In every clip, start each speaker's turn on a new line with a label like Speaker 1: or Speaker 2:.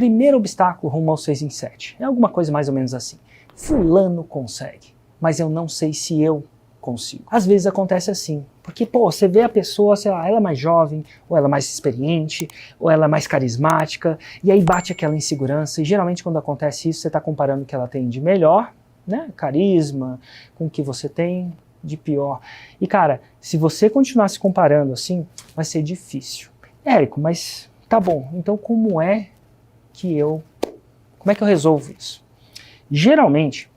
Speaker 1: primeiro obstáculo rumo ao 6 em 7. É alguma coisa mais ou menos assim. Fulano consegue, mas eu não sei se eu consigo. Às vezes acontece assim, porque você vê a pessoa, sei lá, ela é mais jovem, ou ela é mais experiente, ou ela é mais carismática, e aí bate aquela insegurança, e geralmente quando acontece isso, você está comparando o que ela tem de melhor, né, carisma, com o que você tem de pior. E cara, se você continuar se comparando assim, vai ser difícil. Érico, mas tá bom, então como é que eu resolvo isso? Geralmente,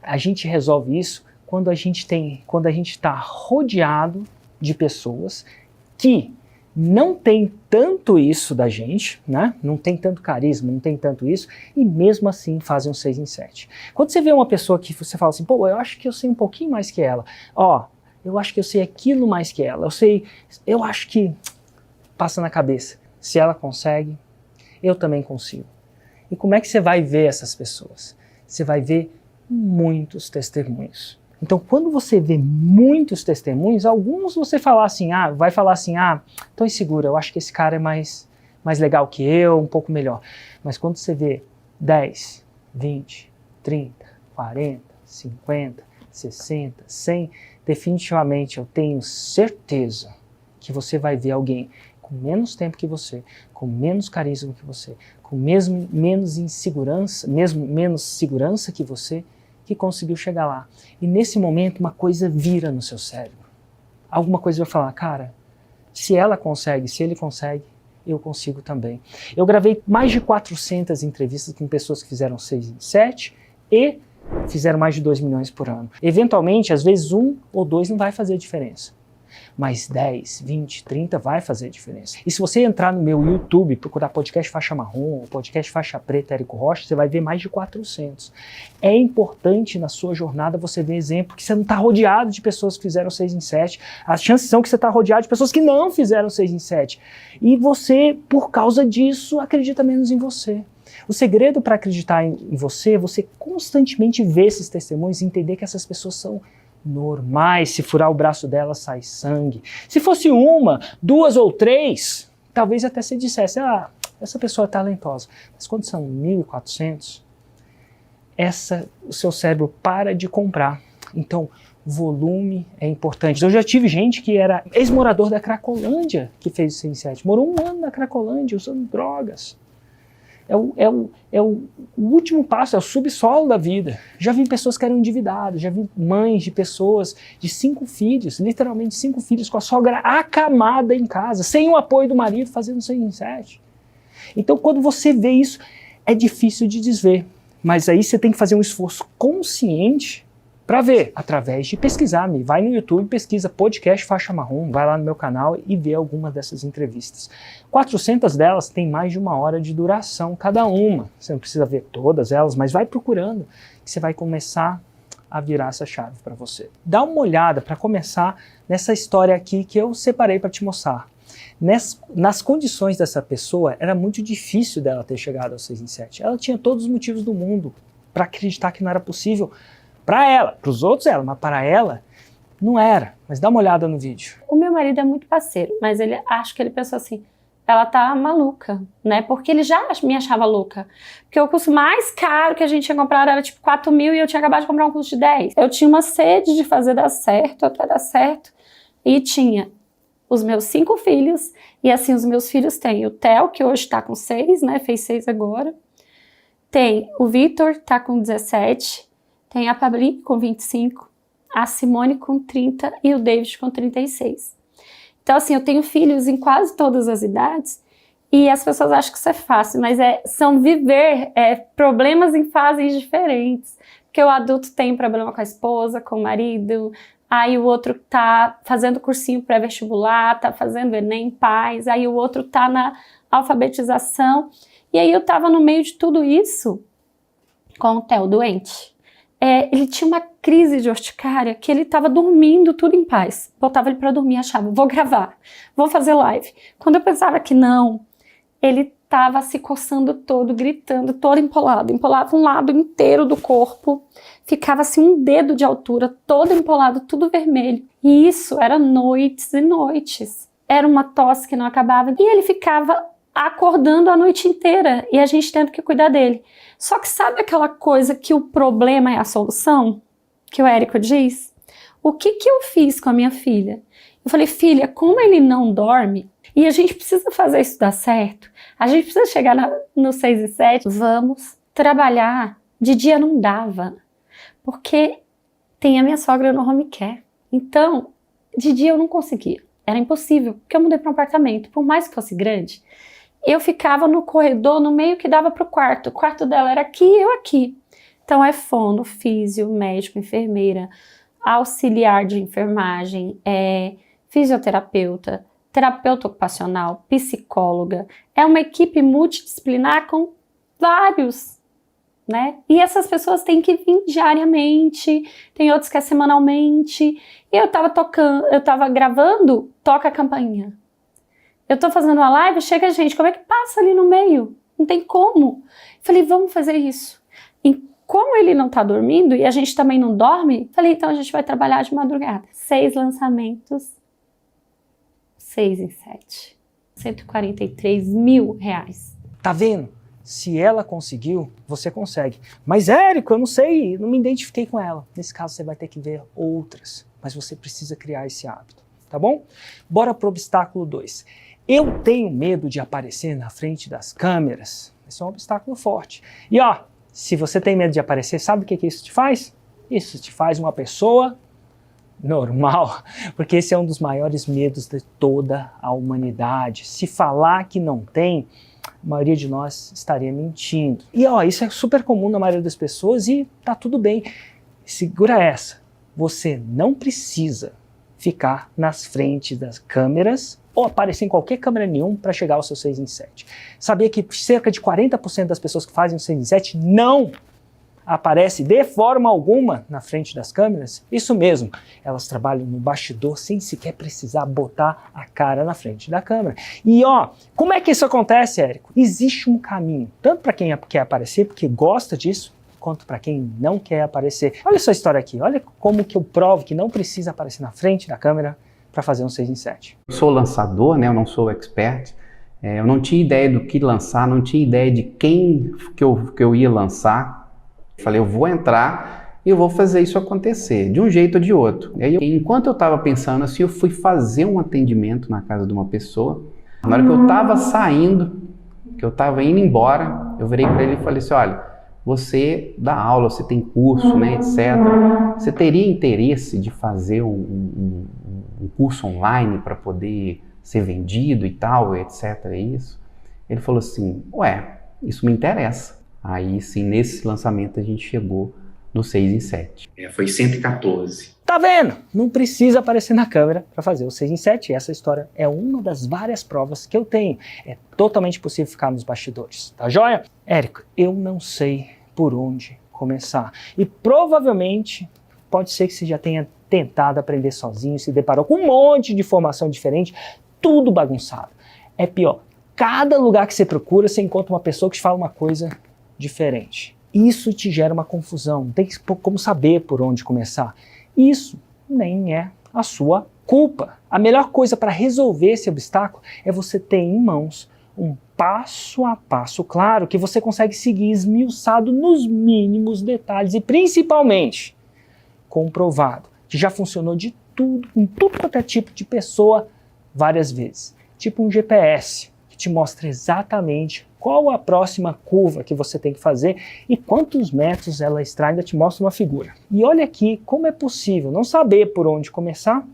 Speaker 1: a gente resolve isso quando a gente está rodeado de pessoas que não tem tanto isso da gente, né? Não tem tanto carisma, não tem tanto isso, e mesmo assim fazem um 6 em 7. Quando você vê uma pessoa que você fala assim, pô, eu acho que eu sei um pouquinho mais que ela, eu acho que eu sei aquilo mais que ela, eu acho que passa na cabeça, se ela consegue, eu também consigo. E como é que você vai ver essas pessoas? Você vai ver muitos testemunhos. Então, quando você vê muitos testemunhos, alguns você vai falar assim, tô insegura, eu acho que esse cara é mais legal que eu, um pouco melhor. Mas quando você vê 10, 20, 30, 40, 50, 60, 100, definitivamente eu tenho certeza que você vai ver alguém com menos tempo que você, com menos carisma que você, com menos insegurança, menos segurança que você, que conseguiu chegar lá. E nesse momento uma coisa vira no seu cérebro. Alguma coisa vai falar, cara, se ela consegue, se ele consegue, eu consigo também. Eu gravei mais de 400 entrevistas com pessoas que fizeram 6 em 7 e fizeram mais de 2 milhões por ano. Eventualmente, às vezes 1 ou 2 não vai fazer diferença. Mas 10, 20, 30 vai fazer diferença. E se você entrar no meu YouTube, procurar podcast faixa marrom, podcast faixa preta, Érico Rocha, você vai ver mais de 400. É importante na sua jornada você ver exemplo que você não está rodeado de pessoas que fizeram 6 em 7. As chances são que você está rodeado de pessoas que não fizeram 6 em 7. E você, por causa disso, acredita menos em você. O segredo para acreditar em você, você constantemente ver esses testemunhos e entender que essas pessoas são normais, se furar o braço dela sai sangue. Se fosse 1, 2 ou 3, talvez até você dissesse, essa pessoa é talentosa. Mas quando são 1.400, o seu cérebro para de comprar. Então, volume é importante. Eu já tive gente que era ex-morador da Cracolândia que fez o 6 em 7. Morou 1 ano na Cracolândia usando drogas. É o último passo, é o subsolo da vida. Já vi pessoas que eram endividadas, já vi mães de pessoas de 5 filhos, literalmente 5 filhos, com a sogra acamada em casa, sem o apoio do marido, fazendo 6 em 7. Então, quando você vê isso, é difícil de desver. Mas aí você tem que fazer um esforço consciente para ver, através de pesquisar. Vai no YouTube, pesquisa podcast faixa marrom, vai lá no meu canal e vê alguma dessas entrevistas. 400 delas têm mais de 1 hora de duração cada uma. Você não precisa ver todas elas, mas vai procurando, que você vai começar a virar essa chave para você. Dá uma olhada para começar nessa história aqui que eu separei para te mostrar. Nas condições dessa pessoa, era muito difícil dela ter chegado ao 6 em 7. Ela tinha todos os motivos do mundo para acreditar que não era possível. Para ela, para os outros mas para ela não era. Mas dá uma olhada no vídeo.
Speaker 2: O meu marido é muito parceiro, mas acho que ele pensou assim, ela tá maluca, né? Porque ele já me achava louca. Porque o curso mais caro que a gente tinha comprado era tipo 4 mil e eu tinha acabado de comprar um curso de 10. Eu tinha uma sede de fazer dar certo, até dar certo. E tinha os meus 5 filhos, e assim os meus filhos têm o Theo, que hoje tá com 6, né? Fez 6 agora. Tem o Vitor, tá com 17. Tem a Pabli com 25, a Simone com 30 e o David com 36. Então, assim, eu tenho filhos em quase todas as idades e as pessoas acham que isso é fácil, mas são viver problemas em fases diferentes. Porque o adulto tem problema com a esposa, com o marido, aí o outro tá fazendo cursinho pré-vestibular, tá fazendo Enem, paz, aí o outro tá na alfabetização. E aí eu tava no meio de tudo isso com o Theo doente. Ele tinha uma crise de urticária que ele estava dormindo tudo em paz. Botava ele para dormir, achava, vou gravar, vou fazer live. Quando eu pensava que não, ele estava se coçando todo, gritando, todo empolado. Empolava um lado inteiro do corpo, ficava assim 1 dedo de altura, todo empolado, tudo vermelho. E isso era noites e noites. Era uma tosse que não acabava. E ele ficava acordando a noite inteira e a gente tendo que cuidar dele. Só que sabe aquela coisa que o problema é a solução? Que o Érico diz? O que eu fiz com a minha filha? Eu falei, filha, como ele não dorme, e a gente precisa fazer isso dar certo, a gente precisa chegar no 6 e 7, vamos trabalhar. De dia não dava, porque tem a minha sogra no home care. Então, de dia eu não conseguia, era impossível, porque eu mudei para um apartamento, por mais que fosse grande, eu ficava no corredor, no meio que dava para o quarto dela era aqui e eu aqui. Então é fono, físio, médico, enfermeira, auxiliar de enfermagem, fisioterapeuta, terapeuta ocupacional, psicóloga, é uma equipe multidisciplinar com vários, né? E essas pessoas têm que vir diariamente, tem outros que é semanalmente, e eu tava gravando, toca a campainha. Eu tô fazendo uma live, chega a gente, como é que passa ali no meio? Não tem como. Falei, vamos fazer isso. E como ele não tá dormindo e a gente também não dorme, falei, então a gente vai trabalhar de madrugada. 6 lançamentos, 6 em 7. R$143 mil.
Speaker 1: Tá vendo? Se ela conseguiu, você consegue. Mas, Érico, eu não sei, não me identifiquei com ela. Nesse caso, você vai ter que ver outras. Mas você precisa criar esse hábito, tá bom? Bora pro obstáculo 2. Eu tenho medo de aparecer na frente das câmeras. Esse é um obstáculo forte. E ó, se você tem medo de aparecer, sabe o que isso te faz? Isso te faz uma pessoa normal, porque esse é um dos maiores medos de toda a humanidade. Se falar que não tem, a maioria de nós estaria mentindo. E ó, isso é super comum na maioria das pessoas e tá tudo bem. Segura essa. Você não precisa ficar nas frentes das câmeras ou aparecer em qualquer câmera nenhuma para chegar ao seu 6 em 7. Sabia que cerca de 40% das pessoas que fazem o 6 em 7 não aparece de forma alguma na frente das câmeras? Isso mesmo, elas trabalham no bastidor sem sequer precisar botar a cara na frente da câmera. E ó, como é que isso acontece, Érico? Existe um caminho, tanto para quem quer aparecer, porque gosta disso, quanto para quem não quer aparecer. Olha essa história aqui, olha como que eu provo que não precisa aparecer na frente da câmera para fazer um 6 em 7.
Speaker 3: Eu sou lançador, né? Eu não sou expert. Eu não tinha ideia do que lançar, não tinha ideia de quem que eu ia lançar. Falei, eu vou entrar e eu vou fazer isso acontecer, de um jeito ou de outro. E aí, enquanto eu estava pensando assim, eu fui fazer um atendimento na casa de uma pessoa. Na hora que eu estava saindo, que eu estava indo embora, eu virei para ele e falei assim, olha, você dá aula, você tem curso, né, etc. Você teria interesse de fazer um curso online para poder ser vendido e tal, etc. É isso? Ele falou assim, ué, isso me interessa. Aí sim, nesse lançamento a gente chegou no 6 em 7. Foi 114.
Speaker 1: Tá vendo? Não precisa aparecer na câmera para fazer o 6 em 7. Essa história é uma das várias provas que eu tenho. É totalmente possível ficar nos bastidores, tá joia? Érico, eu não sei por onde começar. E provavelmente pode ser que você já tenha tentado aprender sozinho, se deparou com um monte de informação diferente, tudo bagunçado. É pior, cada lugar que você procura, você encontra uma pessoa que te fala uma coisa diferente. Isso te gera uma confusão, não tem como saber por onde começar. Isso nem é a sua culpa. A melhor coisa para resolver esse obstáculo é você ter em mãos um passo a passo claro que você consegue seguir esmiuçado nos mínimos detalhes e principalmente comprovado, que já funcionou de tudo, com tudo quanto é tipo de pessoa várias vezes. Tipo um GPS, que te mostra exatamente qual a próxima curva que você tem que fazer e quantos metros ela extrai, ainda te mostra uma figura. E olha aqui como é possível não saber por onde começar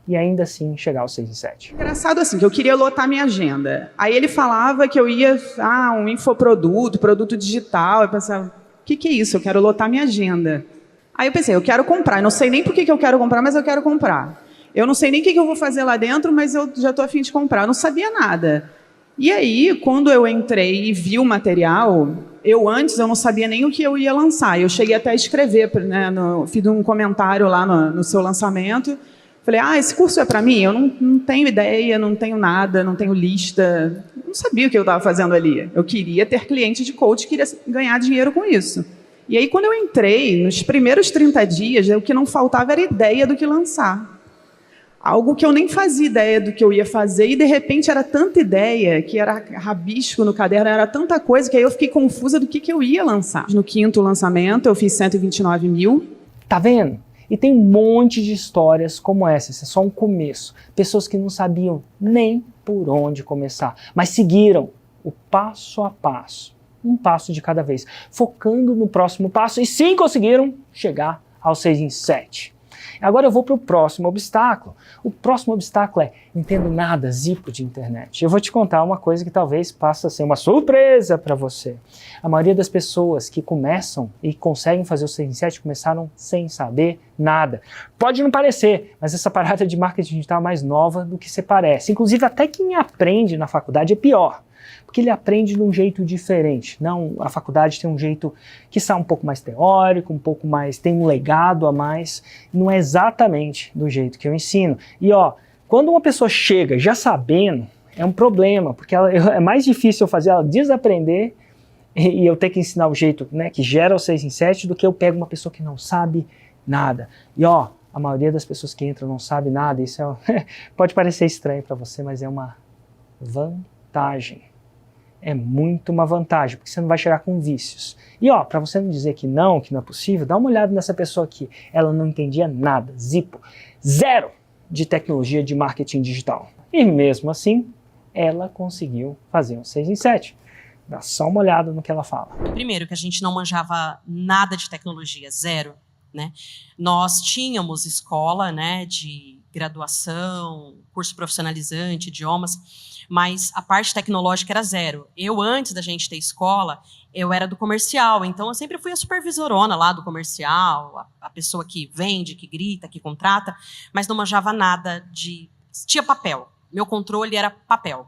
Speaker 1: e ainda assim chegar ao 6 em 7.
Speaker 4: Engraçado assim, que eu queria lotar minha agenda. Aí ele falava que eu ia, um infoproduto, produto digital. Eu pensava, o que é isso? Eu quero lotar minha agenda. Aí eu pensei, eu quero comprar. Eu não sei nem por que eu quero comprar, mas eu quero comprar. Eu não sei nem o que eu vou fazer lá dentro, mas eu já estou a fim de comprar. Eu não sabia nada. E aí, quando eu entrei e vi o material, eu não sabia nem o que eu ia lançar. Eu cheguei até a escrever, né, fiz um comentário lá no seu lançamento. Falei, esse curso é para mim? Eu não tenho ideia, não tenho nada, não tenho lista. Não sabia o que eu estava fazendo ali. Eu queria ter cliente de coach, queria ganhar dinheiro com isso. E aí, quando eu entrei, nos primeiros 30 dias, o que não faltava era ideia do que lançar. Algo que eu nem fazia ideia do que eu ia fazer e de repente era tanta ideia, que era rabisco no caderno, era tanta coisa que aí eu fiquei confusa do que eu ia lançar. No 5º lançamento eu fiz 129 mil.
Speaker 1: Tá vendo? E tem um monte de histórias como essa, esse é só um começo. Pessoas que não sabiam nem por onde começar, mas seguiram o passo a passo, um passo de cada vez, focando no próximo passo e sim conseguiram chegar ao 6 em 7. Agora eu vou para o próximo obstáculo. O próximo obstáculo é: entendo nada, zipo de internet. Eu vou te contar uma coisa que talvez passe a ser uma surpresa para você. A maioria das pessoas que começam e conseguem fazer o 6 em 7 começaram sem saber nada. Pode não parecer, mas essa parada de marketing digital é mais nova do que você parece. Inclusive até quem aprende na faculdade é pior, porque ele aprende de um jeito diferente. Não, a faculdade tem um jeito que está um pouco mais teórico, um pouco mais, tem um legado a mais, não é exatamente do jeito que eu ensino. E ó, quando uma pessoa chega já sabendo, é um problema, porque é mais difícil eu fazer ela desaprender e eu ter que ensinar o jeito, né, que gera o 6 em 7 do que eu pego uma pessoa que não sabe nada. E ó, a maioria das pessoas que entram não sabe nada, isso pode parecer estranho para você, mas é uma vantagem. É muito uma vantagem, porque você não vai chegar com vícios. E ó, para você não dizer que não é possível, dá uma olhada nessa pessoa aqui. Ela não entendia nada, zipo, zero de tecnologia de marketing digital. E mesmo assim, ela conseguiu fazer um 6 em 7. Dá só uma olhada no que ela fala.
Speaker 5: Primeiro, que a gente não manjava nada de tecnologia, zero, né? Nós tínhamos escola, né, de graduação, curso profissionalizante, idiomas, mas a parte tecnológica era zero. Eu, antes da gente ter escola, eu era do comercial, então eu sempre fui a supervisorona lá do comercial, a pessoa que vende, que grita, que contrata, mas não manjava nada de... Tinha papel. Meu controle era papel.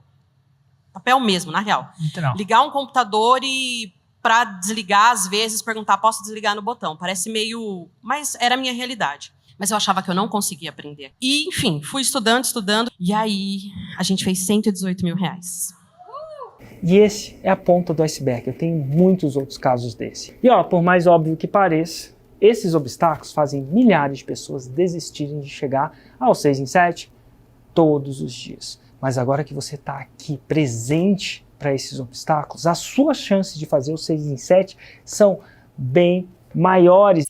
Speaker 5: Papel mesmo, na real.
Speaker 1: Então.
Speaker 5: Ligar um computador e, para desligar, às vezes, perguntar, posso desligar no botão? Parece meio... Mas era a minha realidade. Mas eu achava que eu não conseguia aprender. E, enfim, fui estudando, e aí a gente fez 118 mil reais.
Speaker 1: E esse é a ponta do iceberg. Eu tenho muitos outros casos desse. E ó, por mais óbvio que pareça, esses obstáculos fazem milhares de pessoas desistirem de chegar ao 6 em 7 todos os dias. Mas agora que você está aqui presente para esses obstáculos, as suas chances de fazer o 6 em 7 são bem maiores.